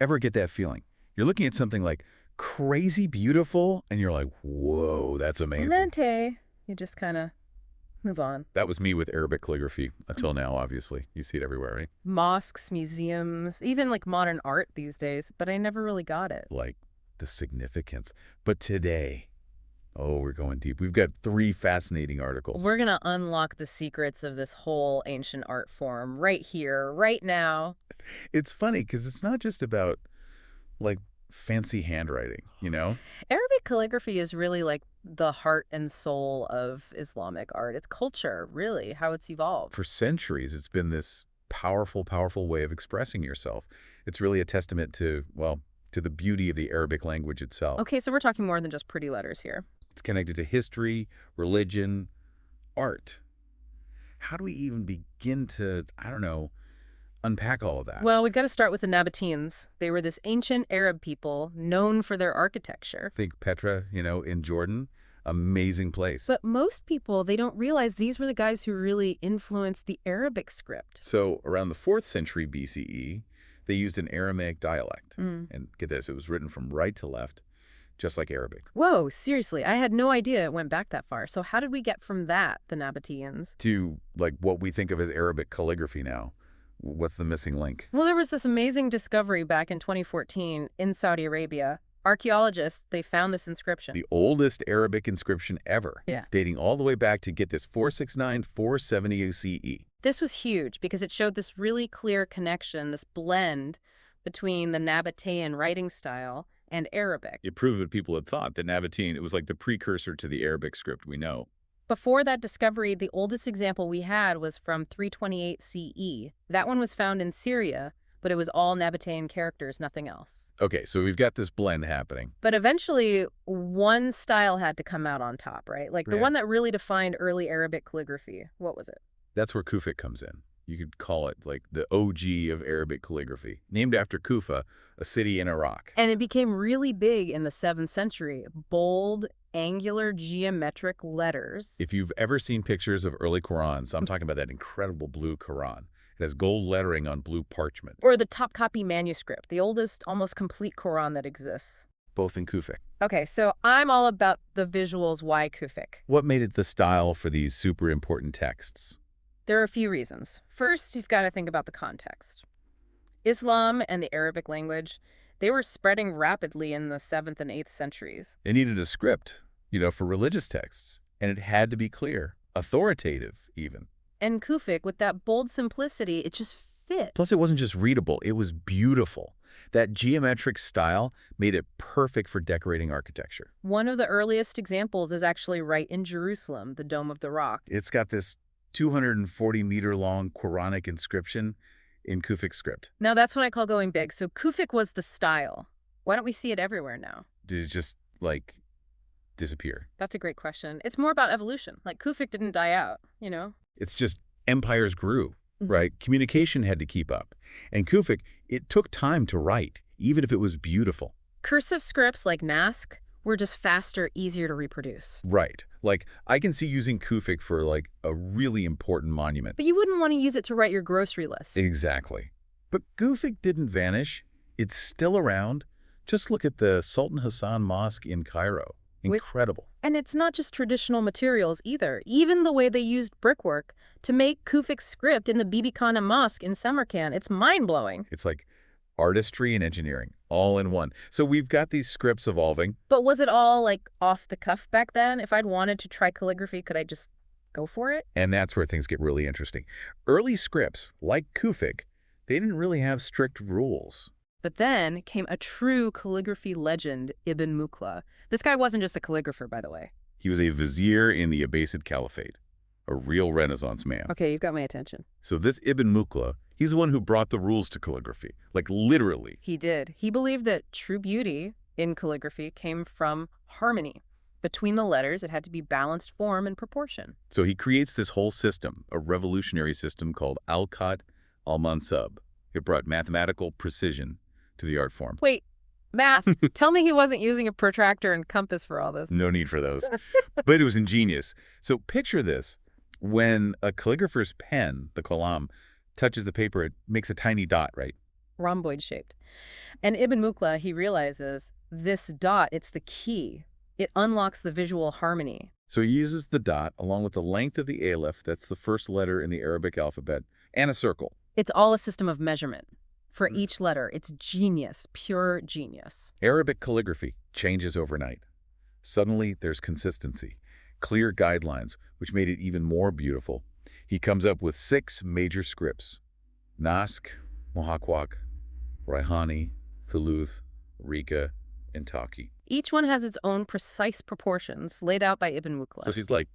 Ever get that feeling? You're looking at something like crazy beautiful, and you're like, whoa, that's And amazing. then you just kind of move on. That was me with Arabic calligraphy until now, obviously. You see it everywhere, right? Mosques, museums, even like modern art these days, but I never really got it. Like the significance. But today, oh, we're going deep. We've got 3 fascinating articles. We're going to unlock the secrets of this whole ancient art form right here, right now. It's funny because it's not just about like fancy handwriting, you know? Arabic calligraphy is really like the heart and soul of Islamic art. It's culture, really, how it's evolved. For centuries, it's been this powerful, powerful way of expressing yourself. It's really a testament to, well, to the beauty of the Arabic language itself. Okay, so we're talking more than just pretty letters here. It's connected to history, religion, art. How do we even begin to, I don't know, unpack all of that? Well, we've got to start with the Nabateans. They were this ancient Arab people known for their architecture. Think Petra, in Jordan. Amazing place. But most people, they don't realize these were the guys who really influenced the Arabic script. So around the 4th century BCE, they used an Aramaic dialect. And get this, it was written from right to left, just like Arabic. Whoa, seriously, I had no idea it went back that far. So how did we get from that, the Nabateans? To like what we think of as Arabic calligraphy now. What's the missing link? Well, there was this amazing discovery back in 2014 in Saudi Arabia. Archaeologists, they found this inscription. The oldest Arabic inscription ever. Yeah. Dating all the way back to, get this, 469, 470 CE. This was huge because it showed this really clear connection, this blend between the Nabatean writing style and Arabic. It proved what people had thought, that Nabatean, it was like the precursor to the Arabic script we know. Before that discovery, the oldest example we had was from 328 CE. That one was found in Syria, but it was all Nabatean characters, nothing else. Okay, so we've got this blend happening. But eventually, one style had to come out on top, right? Like the Yeah. one that really defined early Arabic calligraphy. What was it? That's where Kufic comes in. You could call it like the OG of Arabic calligraphy, named after Kufa, a city in Iraq. And it became really big in the 7th century. Bold, angular, geometric letters. If you've ever seen pictures of early Qurans, I'm talking about that incredible blue Quran. It has gold lettering on blue parchment. Or the Topkapi manuscript, the oldest, almost complete Quran that exists. Both in Kufic. Okay, so I'm all about the visuals. Why Kufic? What made it the style for these super important texts? There are a few reasons. First, you've got to think about the context. Islam and the Arabic language, they were spreading rapidly in the 7th and 8th centuries. It needed a script, for religious texts, and it had to be clear, authoritative even. And Kufic, with that bold simplicity, it just fit. Plus, it wasn't just readable, it was beautiful. That geometric style made it perfect for decorating architecture. One of the earliest examples is actually right in Jerusalem, the Dome of the Rock. It's got this 240-meter-long Quranic inscription in Kufic script. Now, that's what I call going big. So Kufic was the style. Why don't we see it everywhere now? Did it just, disappear? That's a great question. It's more about evolution. Like, Kufic didn't die out, It's just empires grew, right? Communication had to keep up. And Kufic, it took time to write, even if it was beautiful. Cursive scripts like Nask were just faster, easier to reproduce. Right. I can see using Kufic for, a really important monument. But you wouldn't want to use it to write your grocery list. Exactly. But Kufic didn't vanish. It's still around. Just look at the Sultan Hassan Mosque in Cairo. Incredible. And it's not just traditional materials either. Even the way they used brickwork to make Kufic script in the Bibi Khana Mosque in Samarkand, it's mind-blowing. It's like artistry and engineering all in one. So we've got these scripts evolving. But was it all off the cuff back then? If I'd wanted to try calligraphy, could I just go for it? And that's where things get really interesting. Early scripts, like Kufic, they didn't really have strict rules. But then came a true calligraphy legend, Ibn Mukhla. This guy wasn't just a calligrapher, by the way. He was a vizier in the Abbasid Caliphate, a real Renaissance man. Okay, you've got my attention. So this Ibn Mukhla, he's the one who brought the rules to calligraphy, literally. He did. He believed that true beauty in calligraphy came from harmony. Between the letters, it had to be balanced form and proportion. So he creates this whole system, a revolutionary system called Al-Khat al-Mansab. It brought mathematical precision to the art form. Wait, math? Tell me he wasn't using a protractor and compass for all this. No need for those. But it was ingenious. So picture this. When a calligrapher's pen, the qalam, touches the paper, it makes a tiny dot, right? rhomboid-shaped. And Ibn Mukhla, he realizes this dot, it's the key. It unlocks the visual harmony. So he uses the dot along with the length of the aleph, that's the first letter in the Arabic alphabet, and a circle. It's all a system of measurement. For Hmm. each letter, it's genius, pure genius. Arabic calligraphy changes overnight. Suddenly, there's consistency, clear guidelines, which made it even more beautiful. He comes up with 6 major scripts: Naskh, Muhakwak, Raihani, Thuluth, Rika, and Taki. Each one has its own precise proportions laid out by Ibn So Mukhla. she's like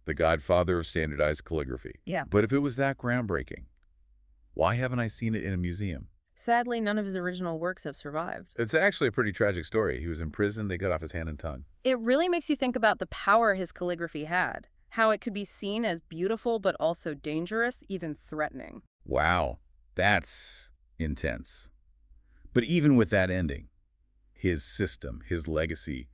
the godfather of standardized calligraphy. Yeah. But if it was that groundbreaking, why haven't I seen it in a museum? Sadly, none of his original works have survived. It's actually a pretty tragic story. He was in prison, they cut off his hand and tongue. It really makes you think about the power his calligraphy had, how it could be seen as beautiful but also dangerous, even threatening. Wow, that's intense. But even with that ending, his system, his legacy,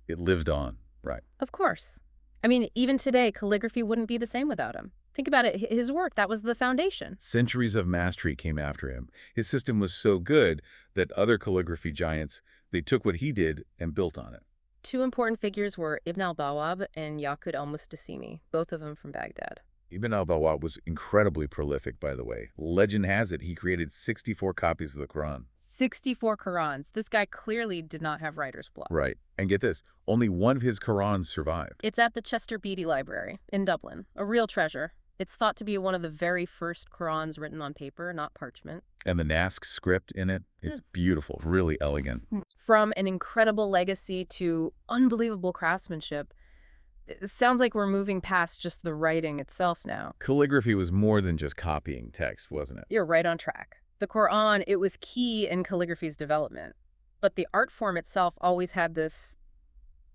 it lived on, right? Of course. I mean, even today, calligraphy wouldn't be the same without him. Think about it, his work, that was the foundation. Centuries of mastery came after him. His system was so good that other calligraphy giants, they took what he did and built on it. Two important figures were Ibn al-Bawab and Yaqut al-Mustasimi, both of them from Baghdad. Ibn al-Bawwab was incredibly prolific, by the way. Legend has it he created 64 copies of the Quran. 64 Qurans. This guy clearly did not have writer's block. Right. And get this, only one of his Qurans survived. It's at the Chester Beatty Library in Dublin, a real treasure. It's thought to be one of the very first Qurans written on paper, not parchment. And the Naskh script in it, it's beautiful, really elegant. From an incredible legacy to unbelievable craftsmanship, it sounds like we're moving past just the writing itself now. Calligraphy was more than just copying text, wasn't it? You're right on track. The Quran, it was key in calligraphy's development, but the art form itself always had this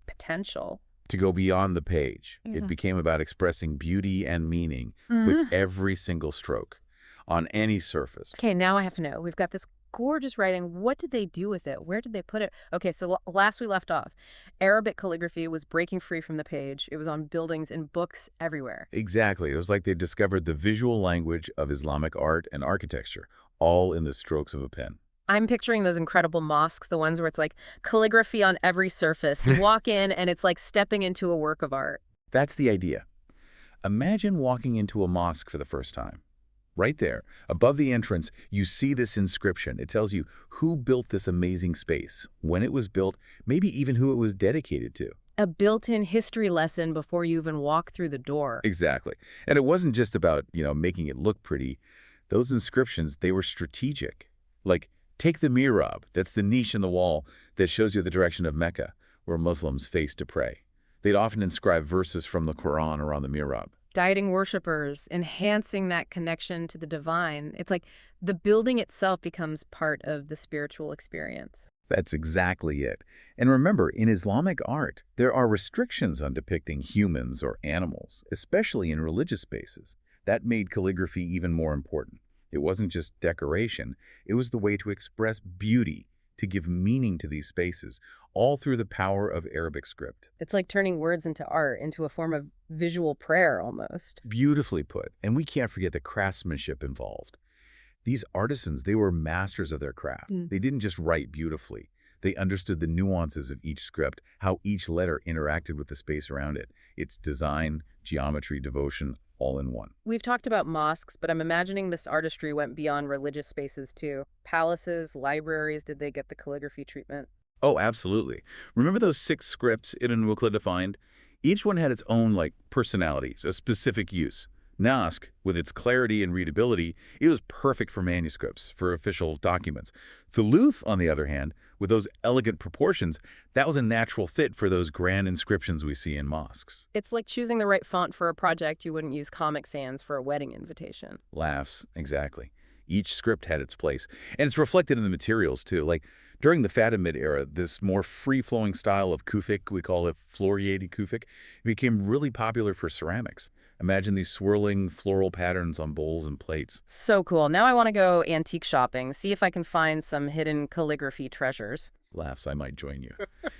potential. To go beyond the page, Yeah. it became about expressing beauty and meaning Mhm. with every single stroke on any surface. Okay, now I have to know. We've got this gorgeous writing. What did they do with it? Where did they put it? Okay, so last we left off, Arabic calligraphy was breaking free from the page. It was on buildings and books everywhere. Exactly. It was like they discovered the visual language of Islamic art and architecture, all in the strokes of a pen. I'm picturing those incredible mosques, the ones where it's like calligraphy on every surface. You walk in and it's like stepping into a work of art. That's the idea. Imagine walking into a mosque for the first time. Right there, above the entrance, you see this inscription. It tells you who built this amazing space, when it was built, maybe even who it was dedicated to. A built-in history lesson before you even walk through the door. Exactly. And it wasn't just about, making it look pretty. Those inscriptions, they were strategic. Like, take the mihrab, that's the niche in the wall that shows you the direction of Mecca, where Muslims face to pray. They'd often inscribe verses from the Quran around the mihrab. Guiding worshipers, enhancing that connection to the divine. It's like the building itself becomes part of the spiritual experience. That's exactly it. And remember, in Islamic art, there are restrictions on depicting humans or animals, especially in religious spaces. That made calligraphy even more important. It wasn't just decoration, it was the way to express beauty, to give meaning to these spaces, all through the power of Arabic script. It's like turning words into art, into a form of visual prayer almost. Beautifully put. And we can't forget the craftsmanship involved. These artisans, they were masters of their craft. They didn't just write beautifully. They understood the nuances of each script, how each letter interacted with the space around it. Its design, geometry, devotion, all in one. We've talked about mosques, but I'm imagining this artistry went beyond religious spaces too. Palaces, libraries, did they get the calligraphy treatment? Oh, absolutely. Remember those 6 scripts Ibn Mukhla defined? Each one had its own, personalities, a specific use. Naskh, with its clarity and readability, it was perfect for manuscripts, for official documents. Thuluth, on the other hand, with those elegant proportions, that was a natural fit for those grand inscriptions we see in mosques. It's like choosing the right font for a project you wouldn't use Comic Sans for a wedding invitation. Laughs, exactly. Each script had its place. And it's reflected in the materials, too. Like, during the Fatimid era, this more free-flowing style of Kufic, we call it floriated Kufic, became really popular for ceramics. Imagine these swirling floral patterns on bowls and plates. So cool. Now I want to go antique shopping, see if I can find some hidden calligraphy treasures. Laughs, I might join you.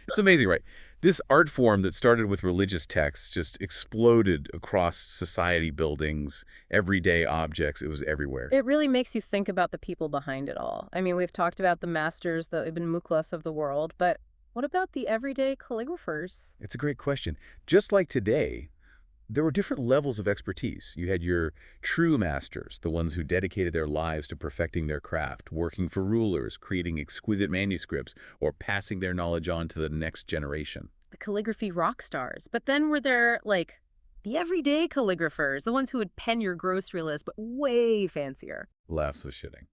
It's amazing, right? This art form that started with religious texts just exploded across society buildings, everyday objects. It was everywhere. It really makes you think about the people behind it all. I mean, we've talked about the masters, the Ibn Mukhlas of the world, but what about the everyday calligraphers? It's a great question. Just like today, there were different levels of expertise. You had your true masters, the ones who dedicated their lives to perfecting their craft, working for rulers, creating exquisite manuscripts, or passing their knowledge on to the next generation. The calligraphy rock stars. But then were there, like, the everyday calligraphers, the ones who would pen your grocery list, but way fancier. Laughs was shitting.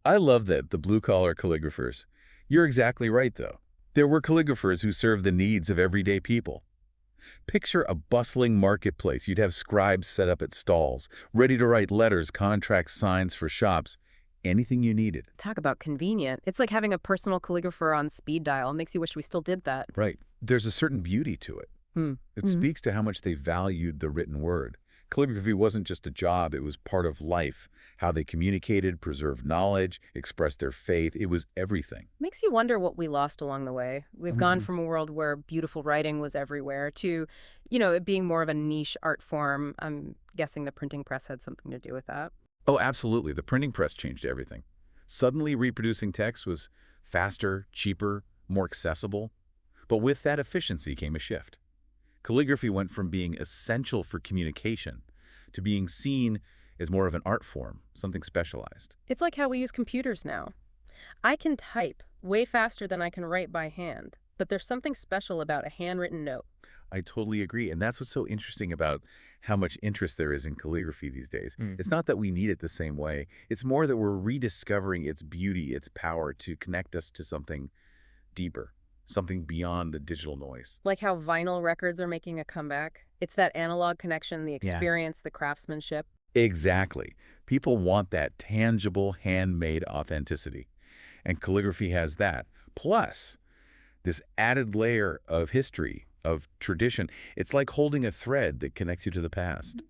I love that, the blue-collar calligraphers. You're exactly right, though. There were calligraphers who served the needs of everyday people. Picture a bustling marketplace. You'd have scribes set up at stalls, ready to write letters, contracts, signs for shops, anything you needed. Talk about convenient. It's like having a personal calligrapher on speed dial. Makes you wish we still did that. Right. There's a certain beauty to it. Hmm. It speaks to how much they valued the written word. Calligraphy wasn't just a job, it was part of life. How they communicated, preserved knowledge, expressed their faith, it was everything. Makes you wonder what we lost along the way. We've gone from a world where beautiful writing was everywhere to, it being more of a niche art form. I'm guessing the printing press had something to do with that. Oh, absolutely. The printing press changed everything. Suddenly, reproducing text was faster, cheaper, more accessible. But with that efficiency came a shift. Calligraphy went from being essential for communication to being seen as more of an art form, something specialized. It's like how we use computers now. I can type way faster than I can write by hand, but there's something special about a handwritten note. I totally agree. And that's what's so interesting about how much interest there is in calligraphy these days. It's not that we need it the same way. It's more that we're rediscovering its beauty, its power to connect us to something deeper, something beyond the digital noise. Like how vinyl records are making a comeback. It's that analog connection, the experience, the craftsmanship. Exactly. People want that tangible, handmade authenticity. And calligraphy has that. Plus, this added layer of history, of tradition. It's like holding a thread that connects you to the past.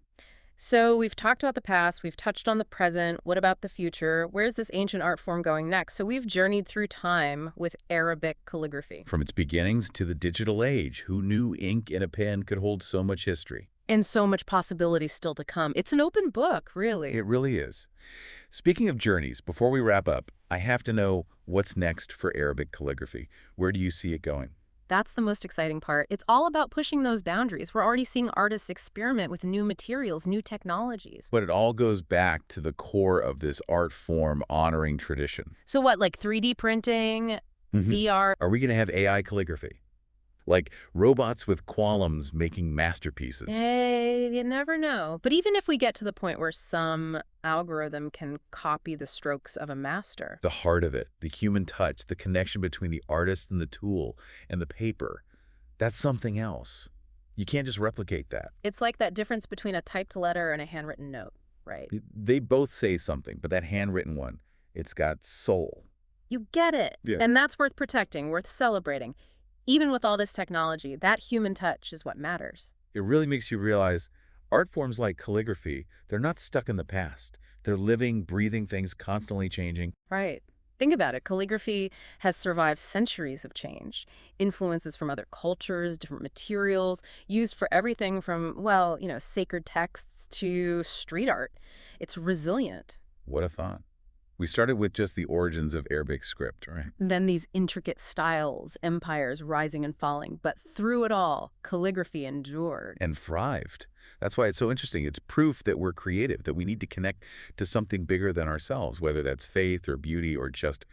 So we've talked about the past, we've touched on the present. What about the future? Where's this ancient art form going next? So we've journeyed through time with Arabic calligraphy. From its beginnings to the digital age, who knew ink in a pen could hold so much history? And so much possibility still to come. It's an open book, really. It really is. Speaking of journeys, before we wrap up, I have to know what's next for Arabic calligraphy. Where do you see it going? That's the most exciting part. It's all about pushing those boundaries. We're already seeing artists experiment with new materials, new technologies. But it all goes back to the core of this art form honoring tradition. So what, like 3D printing, VR? Are we going to have AI calligraphy? Like robots with qualms making masterpieces? Hey, you never know. But even if we get to the point where some algorithm can copy the strokes of a master. The heart of it, the human touch, the connection between the artist and the tool and the paper, that's something else. You can't just replicate that. It's like that difference between a typed letter and a handwritten note, right? They both say something, but that handwritten one, it's got soul. You get it. Yeah. And that's worth protecting, worth celebrating. Even with all this technology, that human touch is what matters. It really makes you realize art forms like calligraphy, they're not stuck in the past. They're living, breathing things, constantly changing. Right. Think about it. Calligraphy has survived centuries of change. Influences from other cultures, different materials, used for everything from, sacred texts to street art. It's resilient. What a thought. We started with just the origins of Arabic script, right? Then these intricate styles, empires rising and falling. But through it all, calligraphy endured. And thrived. That's why it's so interesting. It's proof that we're creative, that we need to connect to something bigger than ourselves, whether that's faith or beauty or just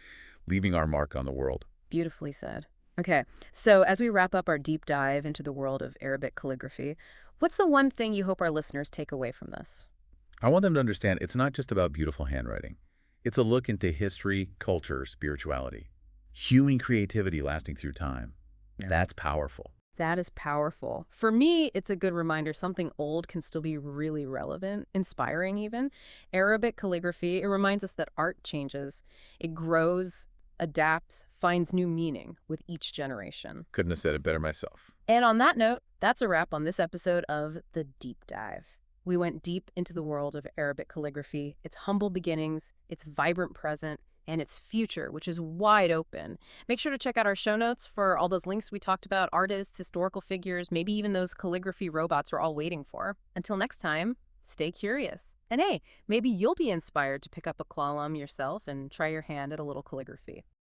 leaving our mark on the world. Beautifully said. Okay, so as we wrap up our deep dive into the world of Arabic calligraphy, what's the one thing you hope our listeners take away from this? I want them to understand it's not just about beautiful handwriting. It's a look into history, culture, spirituality, human creativity lasting through time. Yeah. That's powerful. That is powerful. For me, it's a good reminder something old can still be really relevant, inspiring even. Arabic calligraphy, it reminds us that art changes. It grows, adapts, finds new meaning with each generation. Couldn't have said it better myself. And on that note, that's a wrap on this episode of The Deep Dive. We went deep into the world of Arabic calligraphy, its humble beginnings, its vibrant present, and its future, which is wide open. Make sure to check out our show notes for all those links we talked about, artists, historical figures, maybe even those calligraphy robots we're all waiting for. Until next time, stay curious. And hey, maybe you'll be inspired to pick up a Qualum yourself and try your hand at a little calligraphy.